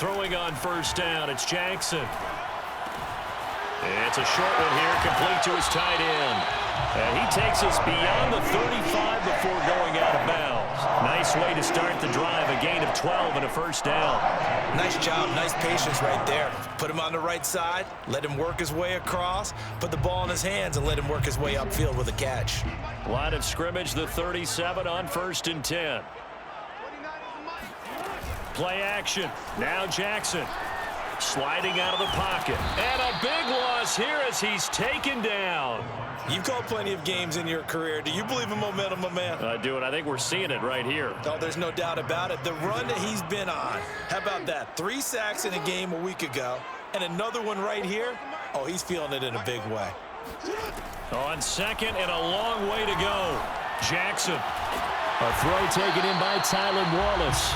throwing on first down. It's Jackson. It's a short one here, complete to his tight end. And he takes us beyond the 35 before going out of bounds. Nice way to start the drive, a gain of 12 and a first down. Nice job, nice patience right there. Put him on the right side, let him work his way across, put the ball in his hands, and let him work his way upfield with a catch. Line of scrimmage, the 37 on 1st and 10. Play action. Now Jackson. Sliding out of the pocket. And a big loss here as he's taken down. You've called plenty of games in your career. Do you believe in momentum, my man? I do, and I think we're seeing it right here. Oh, there's no doubt about it. The run that he's been on. How about that? 3 sacks in a game a week ago, and another one right here. Oh, he's feeling it in a big way. On second and a long way to go. Jackson. A throw taken in by Tyler Wallace.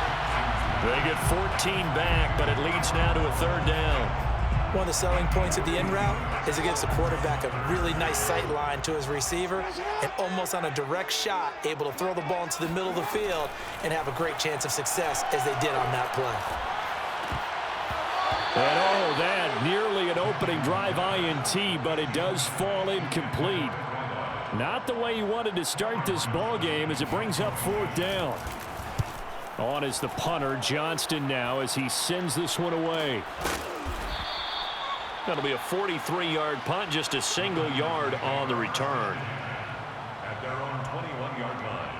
They get 14 back, but it leads now to a 3rd down. One of the selling points of the in route is it gives the quarterback a really nice sight line to his receiver and almost on a direct shot able to throw the ball into the middle of the field and have a great chance of success as they did on that play. And oh, that nearly an opening drive INT, but it does fall incomplete. Not the way you wanted to start this ball game as it brings up 4th down. On is the punter, Johnston, now as he sends this one away. That'll be a 43-yard punt, just a single yard on the return. At their own 21-yard line.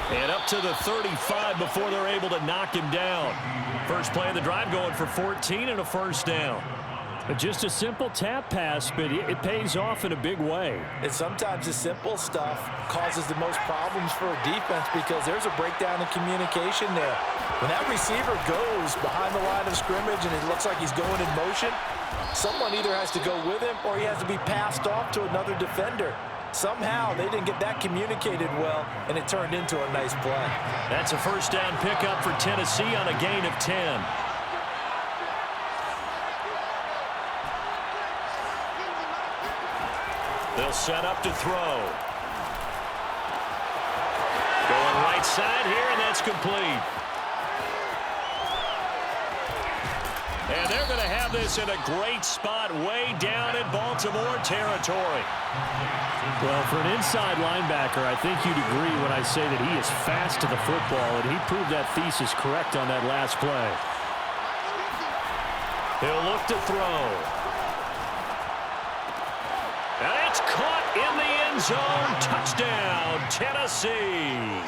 And up to the 35 before they're able to knock him down. First play of the drive going for 14 and a first down. Just a simple tap pass, but it pays off in a big way. And sometimes the simple stuff causes the most problems for a defense because there's a breakdown in communication there. When that receiver goes behind the line of scrimmage and it looks like he's going in motion, someone either has to go with him or he has to be passed off to another defender. Somehow they didn't get that communicated well, and it turned into a nice play. That's a first down pickup for Tennessee on a gain of 10. They'll set up to throw. Going right side here, and that's complete. And they're going to have this in a great spot way down in Baltimore territory. Well, for an inside linebacker, I think you'd agree when I say that he is fast to the football, and he proved that thesis correct on that last play. He'll look to throw. And it's caught in the end zone. Touchdown, Tennessee.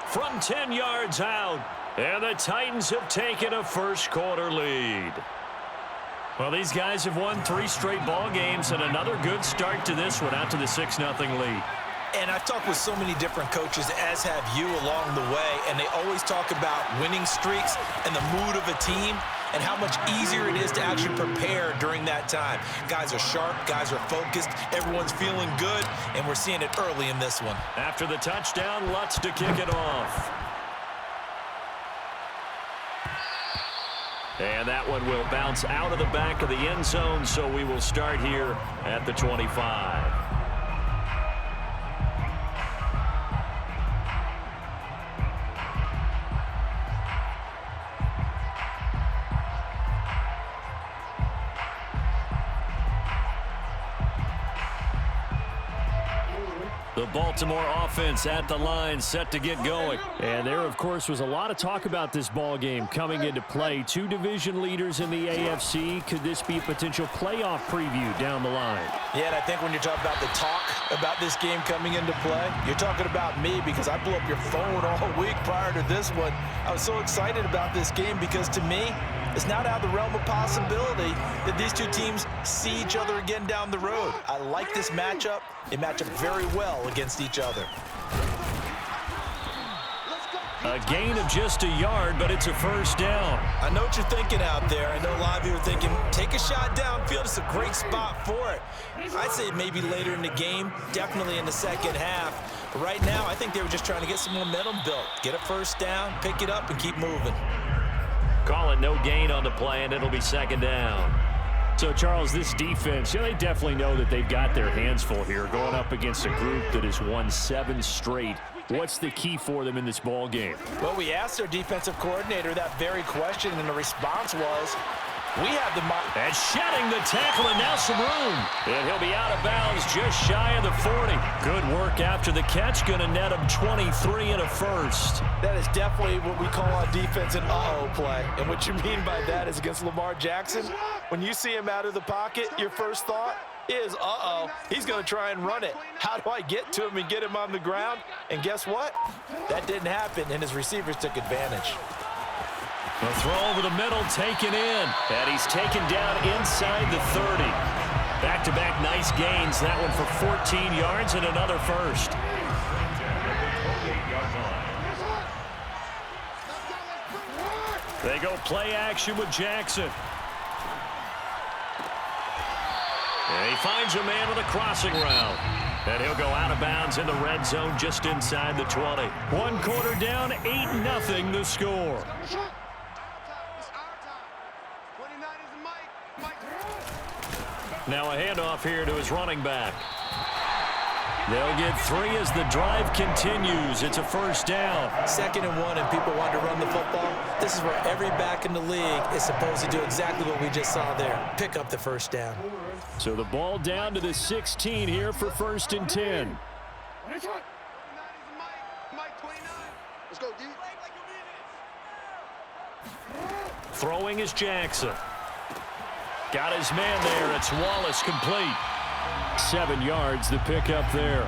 From 10 yards out. And the Titans have taken a first-quarter lead. Well, these guys have won 3 straight ball games and another good start to this one out to the 6-0 lead. And I've talked with so many different coaches, as have you along the way, and they always talk about winning streaks and the mood of a team and how much easier it is to actually prepare during that time. Guys are sharp, guys are focused, everyone's feeling good, and we're seeing it early in this one. After the touchdown, Lutz to kick it off. And that one will bounce out of the back of the end zone, so we will start here at the 25. The Baltimore offense at the line, set to get going. And there, of course, was a lot of talk about this ball game coming into play. 2 division leaders in the AFC. Could this be a potential playoff preview down the line? Yeah, and I think when you're talking about the talk about this game coming into play, you're talking about me because I blew up your phone all week prior to this one. I was so excited about this game because to me, it's not out of the realm of possibility that these 2 teams see each other again down the road. I like this matchup. They match up very well against each other. A gain of just a yard, but it's a first down. I know what you're thinking out there. I know a lot of you are thinking, take a shot downfield. It's a great spot for it. I'd say maybe later in the game, definitely in the second half. But right now, I think they were just trying to get some momentum built. Get a first down, pick it up, and keep moving. Call it no gain on the play, and it'll be second down. So, Charles, this defense, they definitely know that they've got their hands full here going up against a group that has won 7 straight. What's the key for them in this ball game? Well, we asked their defensive coordinator that very question, and the response was, we have the... And shedding the tackle, and now some room. And he'll be out of bounds just shy of the 40. Good work after the catch. Going to net him 23 and a first. That is definitely what we call on defense an uh-oh play. And what you mean by that is against Lamar Jackson, when you see him out of the pocket, your first thought is, uh-oh, he's going to try and run it. How do I get to him and get him on the ground? And guess what? That didn't happen, and his receivers took advantage. A throw over the middle, taken in. And he's taken down inside the 30. Back-to-back nice gains. That one for 14 yards and another first. They go play action with Jackson. And he finds a man with a crossing route. And he'll go out of bounds in the red zone just inside the 20. 1 quarter down, 8-0 the score. Now a handoff here to his running back. They'll get 3 as the drive continues. It's a first down. 2nd and 1, and people want to run the football. This is where every back in the league is supposed to do exactly what we just saw there. Pick up the first down. So the ball down to the 16 here for 1st and 10. Throwing is Jackson. Got his man there. It's Wallace complete. 7 yards, the pickup there.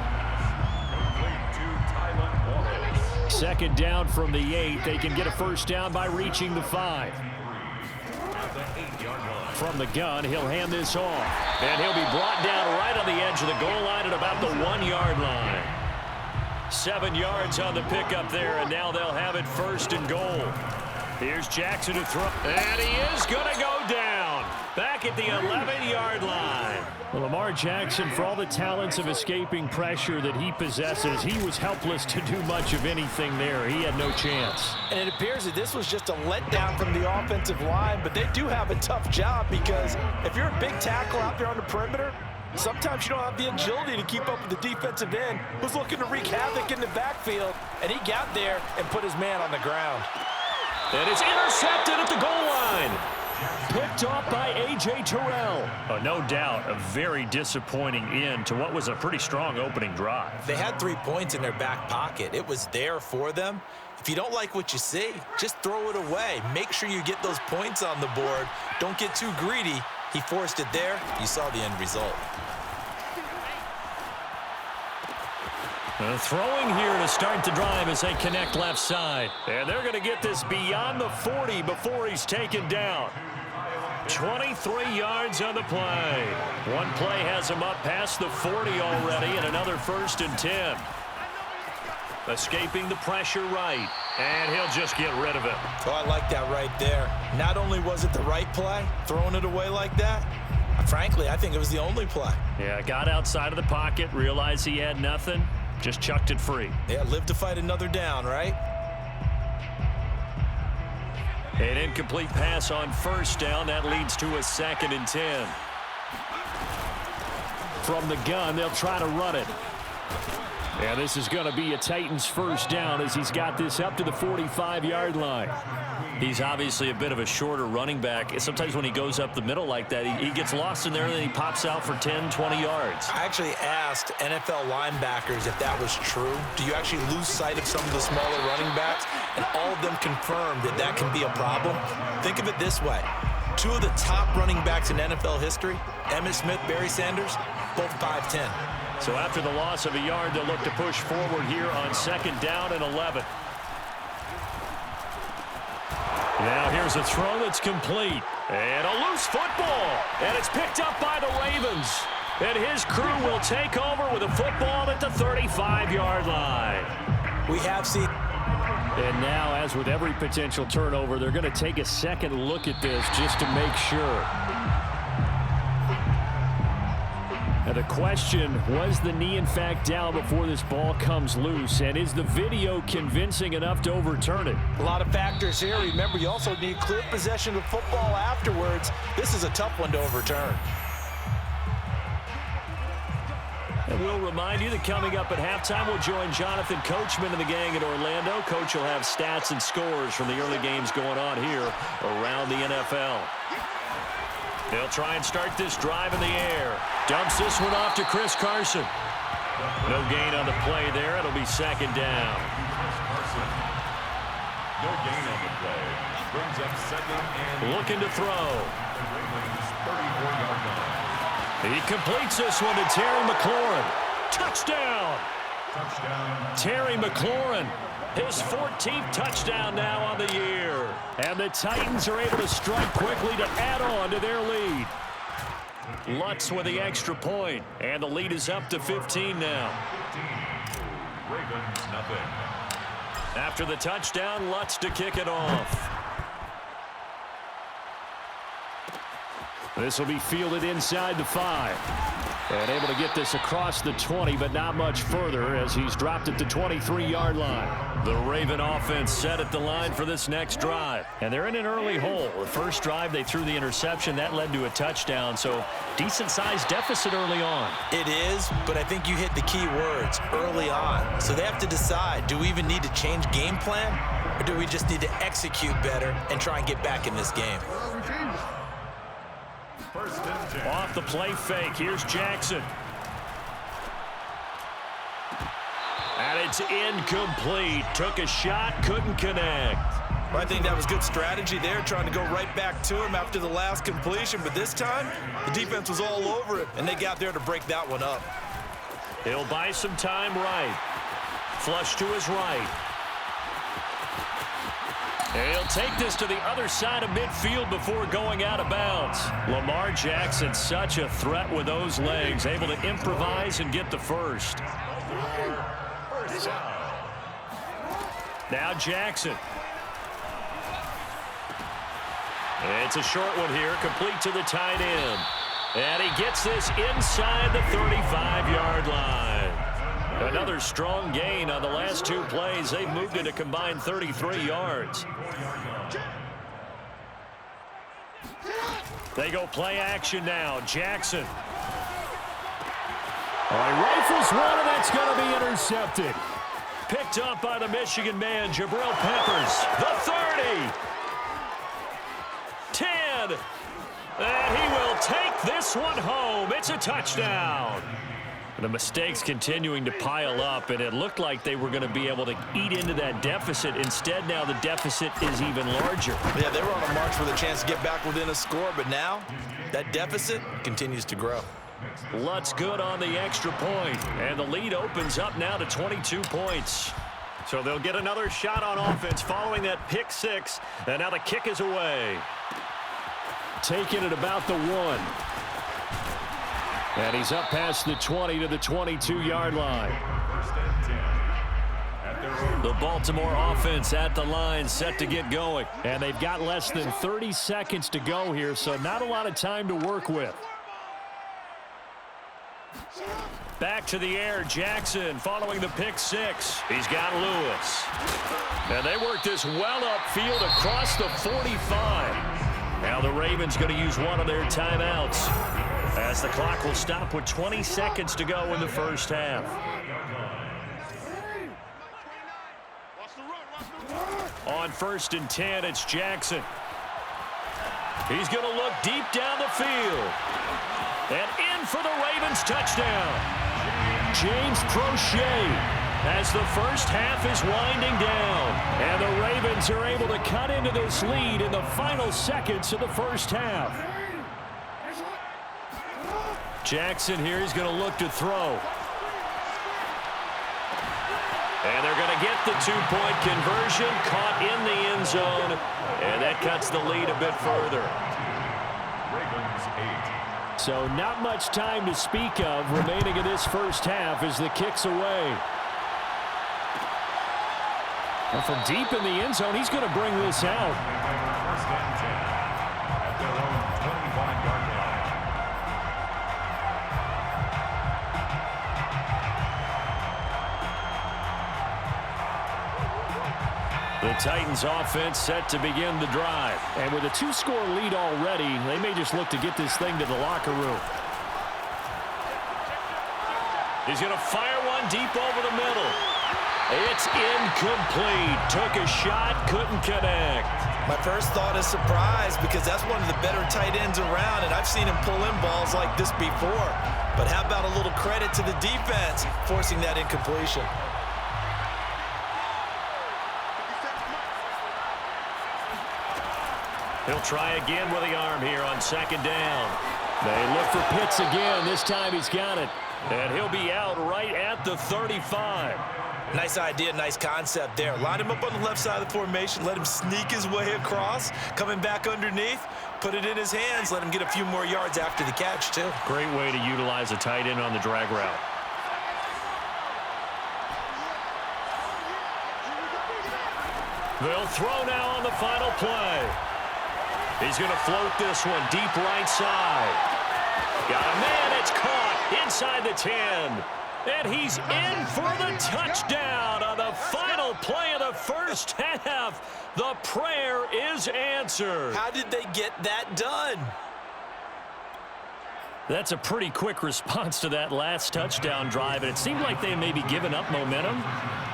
2nd down from the 8. They can get a first down by reaching the 5. From the gun, he'll hand this off. And he'll be brought down right on the edge of the goal line at about the 1-yard line. 7 yards on the pickup there, and now they'll have it 1st and goal. Here's Jackson to throw. And he is going to go down. Back at the 11-yard line. Well, Lamar Jackson, for all the talents of escaping pressure that he possesses, he was helpless to do much of anything there. He had no chance. And it appears that this was just a letdown from the offensive line, but they do have a tough job because if you're a big tackle out there on the perimeter, sometimes you don't have the agility to keep up with the defensive end who's looking to wreak havoc in the backfield, and he got there and put his man on the ground. And it's intercepted at the goal line. Picked off by A.J. Terrell. Oh, no doubt a very disappointing end to what was a pretty strong opening drive. They had 3 points in their back pocket. It was there for them. If you don't like what you see, just throw it away. Make sure you get those points on the board. Don't get too greedy. He forced it there. You saw the end result. Throwing here to start the drive as they connect left side. And they're going to get this beyond the 40 before he's taken down. 23 yards on the play. One play has him up past the 40 already, and another 1st and 10. Escaping the pressure right, and he'll just get rid of it. Oh, I like that right there. Not only was it the right play, throwing it away like that, frankly, I think it was the only play. Yeah, got outside of the pocket, realized he had nothing, just chucked it free. Yeah, live to fight another down, right? An incomplete pass on 1st down. That leads to a 2nd and 10. From the gun, they'll try to run it. And this is going to be a Titans 1st down as he's got this up to the 45-yard line. He's obviously a bit of a shorter running back. Sometimes when he goes up the middle like that, he gets lost in there and then he pops out for 10, 20 yards. I actually asked NFL linebackers if that was true. Do you actually lose sight of some of the smaller running backs? And all of them confirmed that that can be a problem. Think of it this way. 2 of the top running backs in NFL history, Emmitt Smith, Barry Sanders, both 5'10". So after the loss of a yard, they'll look to push forward here on 2nd down and 11. Now here's a throw that's complete. And a loose football. And it's picked up by the Ravens. And his crew will take over with a football at the 35-yard line. We have seen... And now, as with every potential turnover, they're going to take a second look at this just to make sure. Now the question, was the knee in fact down before this ball comes loose? And is the video convincing enough to overturn it? A lot of factors here. Remember, you also need clear possession of football afterwards. This is a tough one to overturn. And we'll remind you that coming up at halftime, we'll join Jonathan Coachman and the gang in Orlando. Coach will have stats and scores from the early games going on here around the NFL. They'll try and start this drive in the air. Dumps this one off to Chris Carson. No gain on the play there. It'll be second down. No gain on the play. Brings up second and looking to throw. 34-yard line. He completes this one to Terry McLaurin. Touchdown! Touchdown. Terry McLaurin, his 14th touchdown now on the year. And the Titans are able to strike quickly to add on to their lead. Lutz with the extra point, and the lead is up to 15 now. 15. Ravens, nothing. After the touchdown, Lutz to kick it off. This will be fielded inside the 5. And able to get this across the 20, but not much further as he's dropped at the 23-yard line. The Raven offense set at the line for this next drive. And they're in an early hole. The first drive, they threw the interception. That led to a touchdown, so decent-sized deficit early on. It is, but I think you hit the key words, early on. So they have to decide, do we even need to change game plan, or do we just need to execute better and try and get back in this game? Off the play fake. Here's Jackson. And it's incomplete. Took a shot, couldn't connect. Well, I think that was good strategy there, trying to go right back to him after the last completion. But this time, the defense was all over it, and they got there to break that one up. He'll buy some time right. Flush to his right. He'll take this to the other side of midfield before going out of bounds. Lamar Jackson, such a threat with those legs, able to improvise and get the first. Now Jackson. It's a short one here, complete to the tight end. And he gets this inside the 35-yard line. Another strong gain on the last two plays. They've moved it a combined 33 yards. They go play action now. Jackson. All right, rifles one, and that's going to be intercepted. Picked up by the Michigan man, Jabril Peppers. The 30. 10. And he will take this one home. It's a touchdown. The mistakes continuing to pile up, and it looked like they were going to be able to eat into that deficit. Instead, now the deficit is even larger. Yeah, they were on a march with a chance to get back within a score, but now that deficit continues to grow. Lutz good on the extra point, and the lead opens up now to 22 points. So they'll get another shot on offense following that pick six, and now the kick is away. Taking it about the 1. And he's up past the 20 to the 22-yard line. The Baltimore offense at the line, set to get going. And they've got less than 30 seconds to go here, so not a lot of time to work with. Back to the air, Jackson following the pick six. He's got Lewis. And they work this well upfield across the 45. Now the Ravens going to use one of their timeouts, as the clock will stop with 20 seconds to go in the first half. On 1st and 10, it's Jackson. He's going to look deep down the field. And in for the Ravens touchdown. James Prochet, as the first half is winding down. And the Ravens are able to cut into this lead in the final seconds of the first half. Jackson here, he's going to look to throw. And they're going to get the two-point conversion, caught in the end zone, and that cuts the lead a bit further. Ravens 8. So not much time to speak of remaining in this first half as the kick's away. And from deep in the end zone, he's going to bring this out. 1st and 10 at their own 25-yard line. The Titans offense set to begin the drive. And with a 2-score lead already, they may just look to get this thing to the locker room. He's going to fire one deep over the middle. It's incomplete. Took a shot, couldn't connect. My first thought is surprise because that's one of the better tight ends around, and I've seen him pull in balls like this before. But how about a little credit to the defense forcing that incompletion? He'll try again with the arm here on second down. They look for Pitts again. This time he's got it. And he'll be out right at the 35. Nice idea, nice concept there. Line him up on the left side of the formation, let him sneak his way across, coming back underneath, put it in his hands, let him get a few more yards after the catch, too. Great way to utilize a tight end on the drag route. They'll throw now on the final play. He's going to float this one deep right side. Got a man, it's caught inside the 10. And he's in for the touchdown on the final play of the first half. The prayer is answered. How did they get that done? That's a pretty quick response to that last touchdown drive, and it seemed like they may be giving up momentum.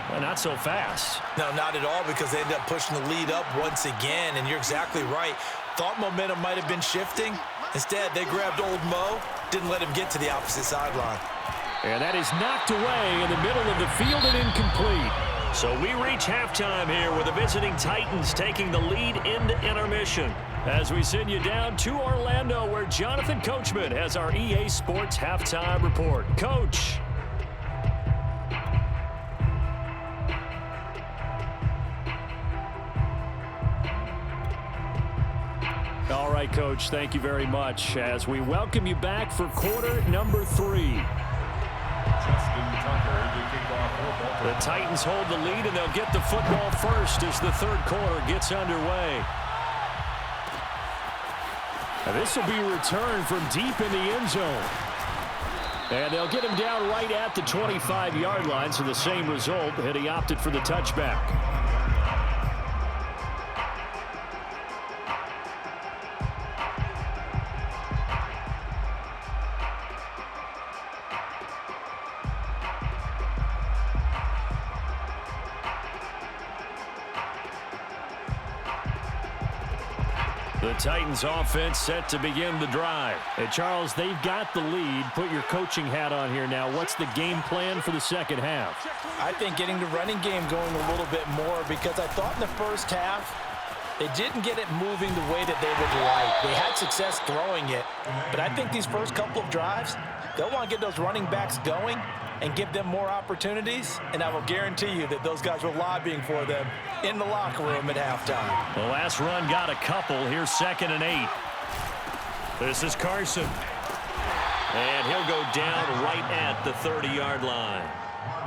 Well, not so fast. No, not at all, because they ended up pushing the lead up once again, and you're exactly right. Thought momentum might have been shifting. Instead, they grabbed old Mo, didn't let him get to the opposite sideline. And that is knocked away in the middle of the field and incomplete. So we reach halftime here with the visiting Titans taking the lead into intermission. As we send you down to Orlando, where Jonathan Coachman has our EA Sports Halftime Report. Coach. All right, Coach, thank you very much as we welcome you back for quarter number 3. The Titans hold the lead, and they'll get the football first as the third quarter gets underway. Now this will be returned from deep in the end zone. And they'll get him down right at the 25-yard line, so the same result, and he opted for the touchback. The Titans offense set to begin the drive. Hey, Charles, they've got the lead. Put your coaching hat on here now. What's the game plan for the second half? I think getting the running game going a little bit more, because I thought in the first half they didn't get it moving the way that they would like. They had success throwing it, but I think these first couple of drives, they'll want to get those running backs going and give them more opportunities, and I will guarantee you that those guys were lobbying for them in the locker room at halftime. The last run got a couple. Here's 2nd and 8. This is Carson. And he'll go down right at the 30-yard line.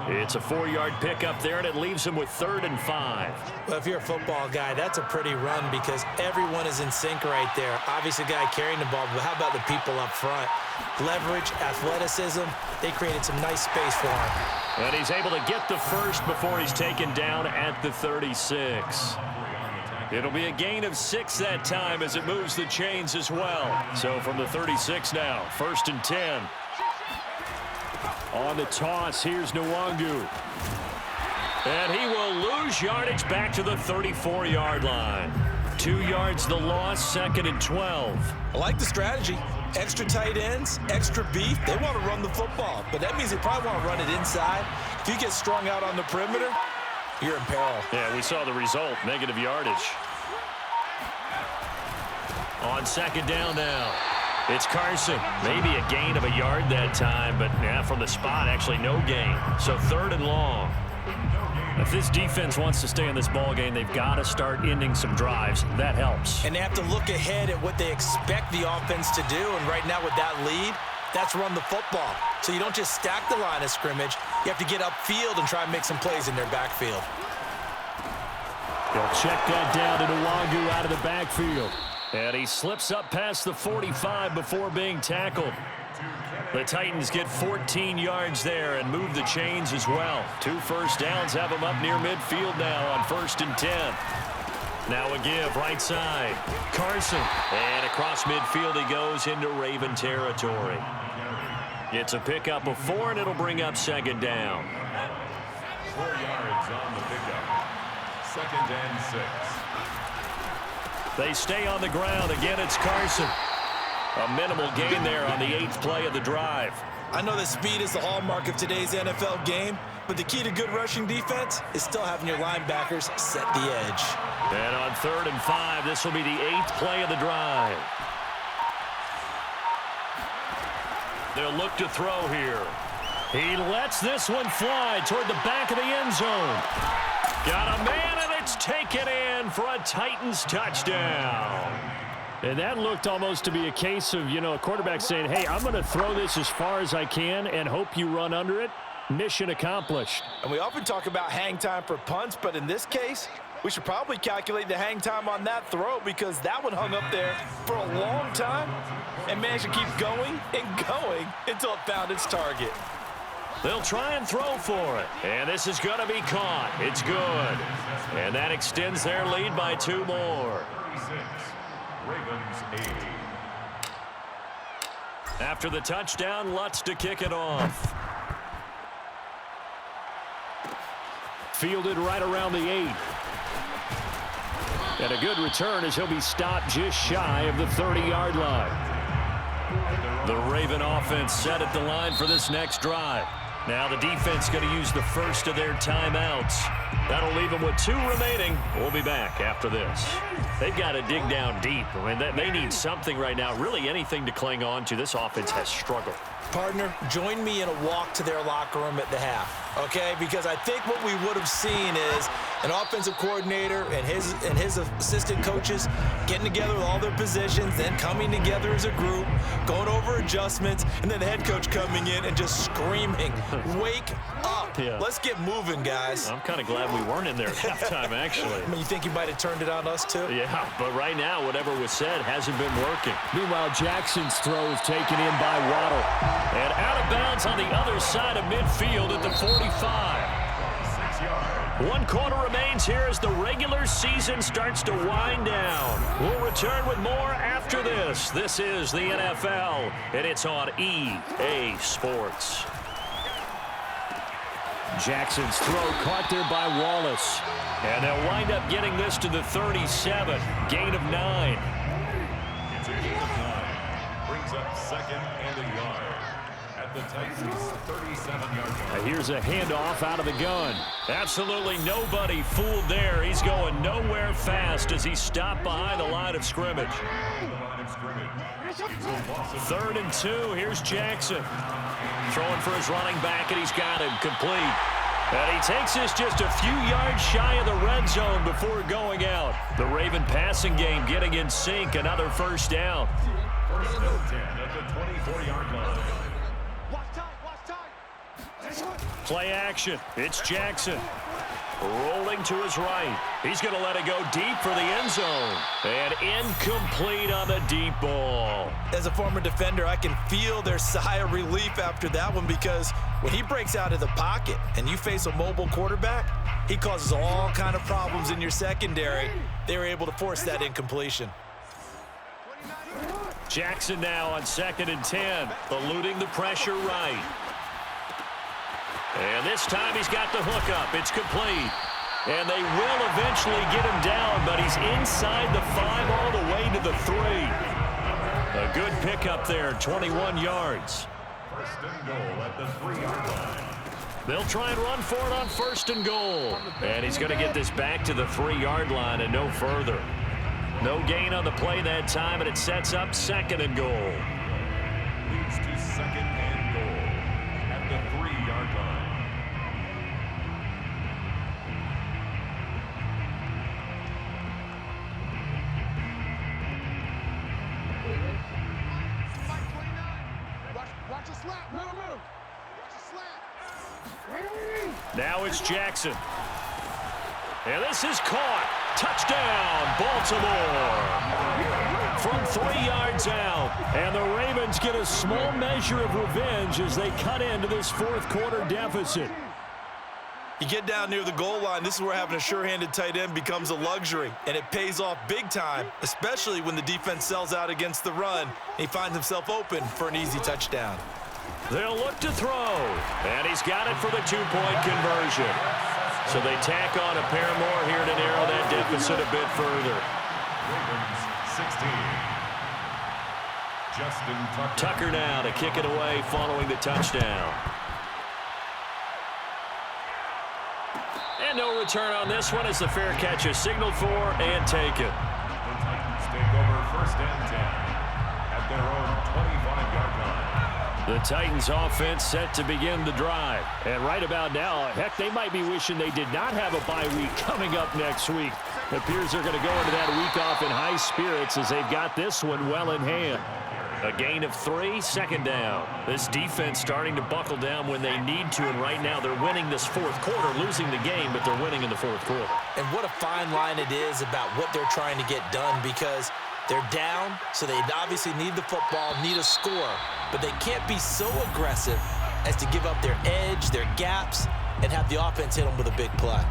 It's a 4-yard pickup there, and it leaves him with 3rd and 5. Well, if you're a football guy, that's a pretty run because everyone is in sync right there. Obviously, the guy carrying the ball, but how about the people up front? Leverage, athleticism, they created some nice space for him. And he's able to get the first before he's taken down at the 36. It'll be a gain of 6 that time as it moves the chains as well. So from the 36 now, 1st and 10. On the toss, here's Nwangu. And he will lose yardage back to the 34-yard line. 2 yards the loss, 2nd and 12. I like the strategy. Extra tight ends, extra beef. They want to run the football, but that means they probably want to run it inside. If you get strung out on the perimeter, you're in peril. Yeah, we saw the result, negative yardage. On 2nd down now. It's Carson. Maybe a gain of a yard that time, but yeah, from the spot, actually no gain. So 3rd and long. If this defense wants to stay in this ball game, they've got to start ending some drives. That helps. And they have to look ahead at what they expect the offense to do. And right now with that lead, that's run the football. So you don't just stack the line of scrimmage. You have to get upfield and try and make some plays in their backfield. They'll check that down to Nwangu out of the backfield. And he slips up past the 45 before being tackled. The Titans get 14 yards there and move the chains as well. 2 first downs have them up near midfield now on 1st and 10. Now a give right side. Carson. And across midfield he goes into Raven territory. It's a pickup of 4, and it'll bring up 2nd down. 4 yards on the pickup. 2nd and 6. They stay on the ground. Again, it's Carson. A minimal gain there on the 8th play of the drive. I know that speed is the hallmark of today's NFL game, but the key to good rushing defense is still having your linebackers set the edge. And on 3rd and 5, this will be the 8th play of the drive. They'll look to throw here. He lets this one fly toward the back of the end zone. Got a man, and it's taken in for a Titans touchdown. And that looked almost to be a case of, a quarterback saying, hey, I'm going to throw this as far as I can and hope you run under it. Mission accomplished. And we often talk about hang time for punts, but in this case, we should probably calculate the hang time on that throw because that one hung up there for a long time and managed to keep going and going until it found its target. They'll try and throw for it. And this is going to be caught. It's good. And that extends their lead by 2 more. 36. Ravens 80. After the touchdown, Lutz to kick it off. Fielded right around the 8. And a good return as he'll be stopped just shy of the 30-yard line. The Raven offense set at the line for this next drive. Now the defense going to use the first of their timeouts. That'll leave them with 2 remaining. We'll be back after this. They've got to dig down deep. I mean, they need something right now, really anything to cling on to. This offense has struggled. Partner, join me in a walk to their locker room at the half, okay? Because I think what we would have seen is an offensive coordinator and his assistant coaches getting together with all their positions, then coming together as a group, going over adjustments, and then the head coach coming in and just screaming, wake up. Yeah. Let's get moving, guys. I'm kind of glad we weren't in there at halftime, actually. I mean, you think you might have turned it on us, too? Yeah, but right now, whatever was said hasn't been working. Meanwhile, Jackson's throw is taken in by Waddle. And out of bounds on the other side of midfield at the 45. 6 yards. 1 quarter remains here as the regular season starts to wind down. We'll return with more after this. This is the NFL, and it's on EA Sports. Jackson's throw caught there by Wallace. And they'll wind up getting this to the 37. Gain of 9. It's a gain of 9. Brings up 2nd and a yard. At the Titans' 37-yard line. Here's a handoff out of the gun. Absolutely nobody fooled there. He's going nowhere fast as he's stopped behind the line of scrimmage. 3rd and 2. Here's Jackson. Throwing for his running back, and he's got him complete. And he takes this just a few yards shy of the red zone before going out. The Raven passing game getting in sync. Another first down. 1st and 10 at the 24-yard line. Play action. It's Jackson. Rolling to his right. He's going to let it go deep for the end zone. And incomplete on the deep ball. As a former defender, I can feel their sigh of relief after that one because when he breaks out of the pocket and you face a mobile quarterback, he causes all kind of problems in your secondary. They were able to force that incompletion. Jackson now on 2nd and 10, eluding the pressure right. And this time he's got the hook up. It's complete. And they will eventually get him down, but he's inside the 5 all the way to the 3. A good pickup there, 21 yards. 1st and goal at the 3-yard line. They'll try and run for it on 1st and goal. And he's going to get this back to the 3-yard line and no further. No gain on the play that time, and it sets up 2nd and goal. Leads to 2nd and goal at the 3-yard line. Now it's Jackson. And this is caught. Touchdown, Baltimore. from 3 yards out. And the Ravens get a small measure of revenge as they cut into this fourth quarter deficit. You get down near the goal line, this is where having a sure-handed tight end becomes a luxury, and it pays off big time, especially when the defense sells out against the run, and he finds himself open for an easy touchdown. They'll look to throw, and he's got it for the 2-point conversion. So they tack on a pair more here to narrow that deficit a bit further. Ravens 16. Justin Tucker. Tucker now to kick it away following the touchdown. And no return on this one as the fair catch is signaled for and taken. The Titans take over 1st and 10 at their own 25-yard line. The Titans offense set to begin the drive. And right about now, heck, they might be wishing they did not have a bye week coming up next week. It appears they're going to go into that week off in high spirits as they've got this one well in hand. A gain of 3, 2nd down. This defense starting to buckle down when they need to, and right now they're winning this fourth quarter, losing the game, but they're winning in the fourth quarter. And what a fine line it is about what they're trying to get done, because they're down, so they obviously need the football, need a score, but they can't be so aggressive as to give up their edge, their gaps, and have the offense hit them with a big play.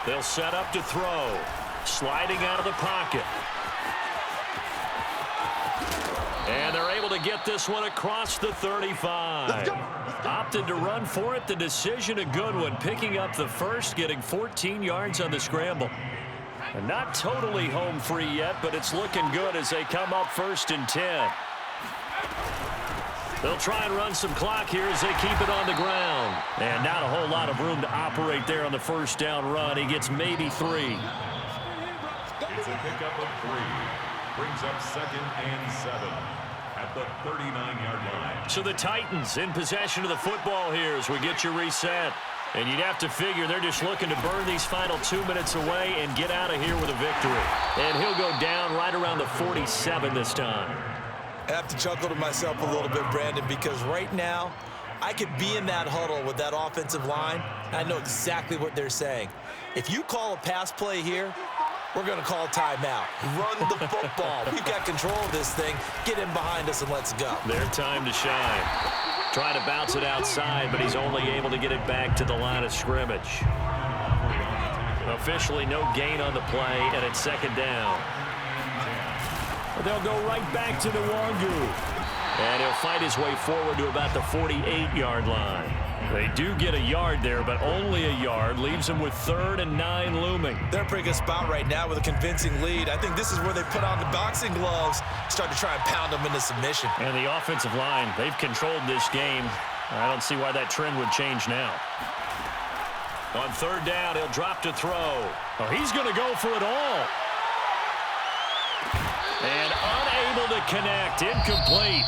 They'll set up to throw. Sliding out of the pocket. And they're able to get this one across the 35. Opted to run for it. The decision a good one. Picking up the first, getting 14 yards on the scramble. And not totally home free yet, but it's looking good as they come up 1st and 10. They'll try and run some clock here as they keep it on the ground. And not a whole lot of room to operate there on the 1st down run. He gets maybe 3. It's a pickup of 3. Brings up 2nd and 7 at the 39-yard line. So the Titans in possession of the football here as we get you reset. And you'd have to figure they're just looking to burn these final 2 minutes away and get out of here with a victory. And he'll go down right around the 47 this time. I have to chuckle to myself a little bit, Brandon, because right now I could be in that huddle with that offensive line. I know exactly what they're saying. If you call a pass play here, we're going to call timeout. Run the football. We've got control of this thing. Get in behind us and let's go. Their time to shine. Trying to bounce it outside, but he's only able to get it back to the line of scrimmage. Officially no gain on the play, and it's 2nd down. They'll go right back to Nwangu. And he'll fight his way forward to about the 48-yard line. They do get a yard there, but only a yard. Leaves them with 3rd and 9 looming. They're in a pretty good spot right now with a convincing lead. I think this is where they put on the boxing gloves, start to try and pound them into submission. And the offensive line, they've controlled this game. I don't see why that trend would change now. On 3rd down, he'll drop to throw. Oh, he's going to go for it all. And unable to connect. Incomplete.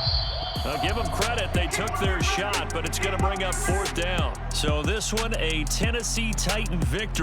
I'll give them credit. They took their shot, but it's going to bring up 4th down. So this one, a Tennessee Titan victory.